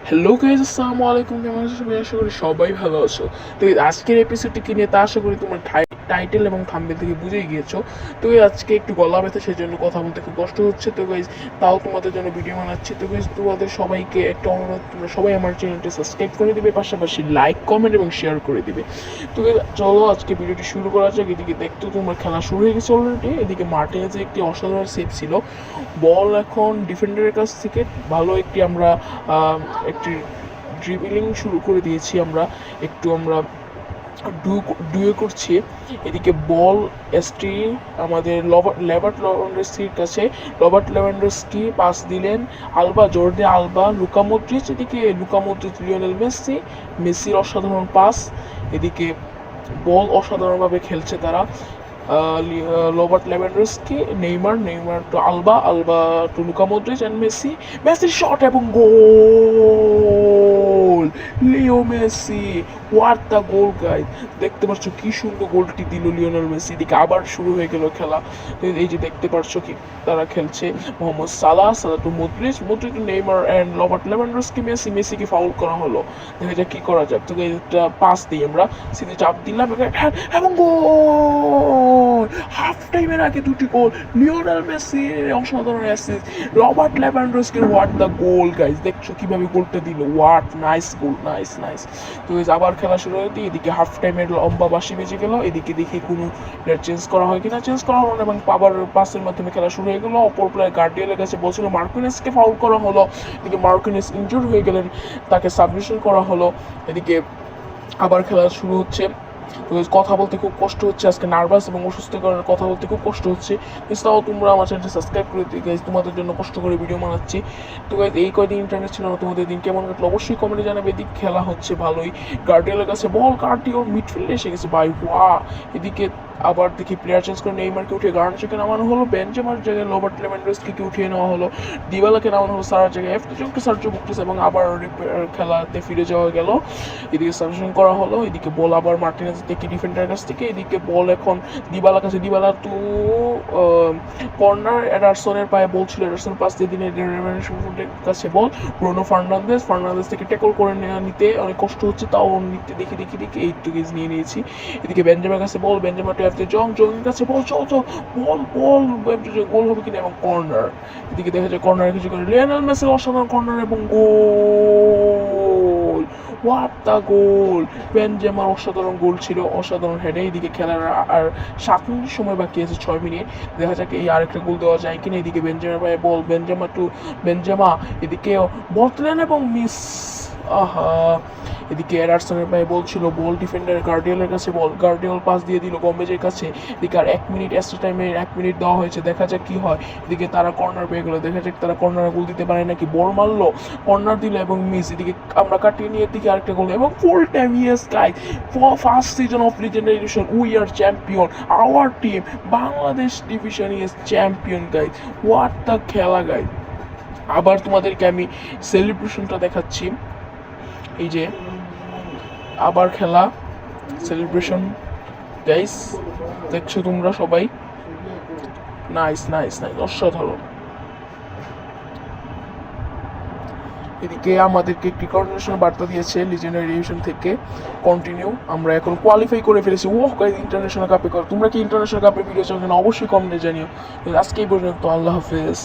Hello guys, আসসালামু আলাইকুম। কেমন আছো সবাই? আশা করি সবাই ভালো আছো। তো আজকের এপিসোডটি কি নিয়ে তা আশা করি তোমার টাইটেল এবং থাম্বনেল থেকে বুঝেই গিয়েছো। তো আজকে একটু গলা ব্যথা, সেই জন্য কথা বলতে খুব কষ্ট হচ্ছে। তো গাইজ তাও তোমাদের জন্য ভিডিও বানাচ্ছি। তো গাইজ তোমাদের সবাইকে একটা অনুরোধ, তোমরা সবাই আমার চ্যানেলটি সাবস্ক্রাইব করে দিবে, পাশাপাশি লাইক, কমেন্ট এবং শেয়ার করে দিবে। তো চলো আজকে ভিডিওটি শুরু করা যাক। এদিকে দেখতো তোমার খেলা শুরু হয়ে গেছে অলরেডি। এদিকে মার্টিনেজের একটি অসাধারণ সেভ ছিল। বল এখন ডিফেন্ডারের কাছ থেকে ভালো একটি আমরা একটি ড্রিবলিং শুরু করে দিয়েছি। আমরা ডুয়ে করছি। এদিকে বল এসটি আমাদের রবার্ট লেভানডস্কির কাছে। রবার্ট লেভানডস্কি পাস দিলেন জর্ডি আলবা, লুকা মদ্রিচ। এদিকে লুকা মদ্রিচ, লিওনেল মেসির অসাধারণ পাস। এদিকে বল অসাধারণভাবে খেলছে তারা। Robert Lewandowski, Neymar to Alba to Luka Modric and মেসির শট এবং goal. Leo Messi, what the goal guys! দেখতে পাচ্ছ কি সুন্দর গোলটি দিল লিওনেল মেসি। এদিকে আবার শুরু হয়ে গেল খেলা। এই যে দেখতে পাচ্ছ কি তারা খেলছে। Mohamed Salah to Modric to Neymar and Robert Lewandowski. মেসিকে ফাউল করা হলো। দেখা যাক কি করা যাক। তো একটা পাস দিই আমরা, সিধে চাপ দিলাম এবং গোল। হাফ টাইমের আগে দুটি গোল। লিওনেল মেসির অসাধারণ অ্যাসিস্ট, রবার্ট লেভানডস্কির হোয়াট দ্য গোল গাইজ! দেখছো কিভাবে গোলটা দিল? What nice goal, nice. তো আবার খেলা শুরু হয়ে দিয়ে এদিকে হাফ টাইমের লম্বা বাঁশি বেজে গেল। এদিকে দেখি কোনো চেঞ্জ করা হয় কিনা। চেঞ্জ করা হলো না এবং আবার পাসের মাধ্যমে খেলা শুরু হয়ে গেল। অপর প্লেয়ার গার্ডিয়ালের কাছে বলছিল, মার্কিনেসকে ফাউল করা হলো। এদিকে মার্কিনেস ইনজুর হয়ে গেলেন, তাকে সাবমিশন করা হলো। এদিকে আবার খেলা শুরু হচ্ছে। তো কথা বলতে খুব কষ্ট হচ্ছে, আজকে নার্ভাস এবং অসুস্থ কারণে কথা বলতে খুব কষ্ট হচ্ছে। তাও তোমরা আমার চ্যানেলটি সাবস্ক্রাইব করে দিই গাইজ, তোমাদের জন্য কষ্ট করে ভিডিও বানাচ্ছি। তো গাইজ এই কয়দিন ইন্টারনেট ছিল না, তোমাদের দিন কেমন কাটলো অবশ্যই কমেন্টে জানাবে। এদিক খেলা হচ্ছে ভালোই। গার্ডিয়ালের কাছে বল, গার্ডিয়াল মিডফিল্ডে এসে গেছে ভাই, ওয়া! এদিকে আবার দেখি প্লেয়ার চেঞ্জ করে নেইমারকে উঠিয়ে গার্নাচোকে নামানো হলো। বেনজেমার জায়গায় রবার্ট লেভানডস্কিকে উঠিয়ে নেওয়া হলো। ডিবালাকে নামানো হলো সারার জায়গায়। সার্জো বুকটেস এবং আবার খেলাতে ফিরে যাওয়া গেল। এদিকে সাবমিশন করা হলো। এদিকে বল আবার মার্টিনেজ থেকে ডিফেন্ডারের কাছ থেকে। এদিকে বল এখন ডিবালার কাছে। ডিবালা টু কর্নার, এডারসনের পায়ে বল ছিল। এডারসন পাস দিয়ে দিনে কাছে বল। ব্রুনো ফার্নান্দেজ থেকে ট্যাকল করে নিতে অনেক কষ্ট হচ্ছে, তাও নিতে দেখি এই তো গেজ নিয়ে নিয়েছি। এদিকে বেনজেমার কাছে বল, বেনজেমা টু এফতে জংয়ের কাছে বল, বল গোল হবে কিনা এবং কর্নার। এদিকে দেখা যায় কর্নার কিছু করে লিওনেল মেসির অসাধারণ কর্নার এবং গোল। হোয়াট দ্য গোল! বেনজেমার অসাধারণ গোল ছিল, অসাধারণ হেডে। এদিকে খেলার আর 7 মিনিট সময় বাকি আছে, 6 মিনিট। দেখা যাক এই আরেকটা গোল দেওয়া যায় কিনা। এদিকে বেনজেমার পায়ে বল, বেনজেমা এদিকে বল দিলেন এবং মিস। আহা! এদিকে এডারসনের পায়ে বল ছিল, বল ডিফেন্ডার গার্ডিয়ালের কাছে বল, গার্ডিয়াল পাস দিয়ে দিল গমেজের কাছে। এদিকে আর 1 মিনিট, এক্সট্রা টাইমে 1 মিনিট দেওয়া হয়েছে, দেখা যাক কি হয়। এদিকে তারা কর্নার পেয়ে গেলো, দেখা যাক তারা কর্নারে গোল দিতে পারে নাকি। বল মারলো, কর্নার দিল এবং মিস। এদিকে আমরা কাটিয়ে নিয়ে এদিকে আরেকটা গোল এবং full time. Yes guys, first season of legendary edition, we are champion. Our team Bangladesh division is champion guys. What the খেলা গাইস! আবার তোমাদেরকে আমি সেলিব্রেশনটা দেখাচ্ছি। এই যে আবার খেলা, সেলিব্রেশন গাইস, দেখছো তোমরা সবাই? নাইস, অসাধারণ। এদিকে আমাদেরকে একটি কোঅর্ডিনেশন বার্তা দিয়েছে লিজেন্ডারি ডিভিশন থেকে, কন্টিনিউ। আমরা এখন কোয়ালিফাই করে ফেলেছি। ওহ গাইস, ইন্টারন্যাশনাল কাপে তোমরা কি ইন্টারন্যাশনাল কাপের ভিডিও চাও কিনা অবশ্যই কমেন্টে জানিও। আজকে এই পর্যন্ত, আল্লাহ হাফেজ।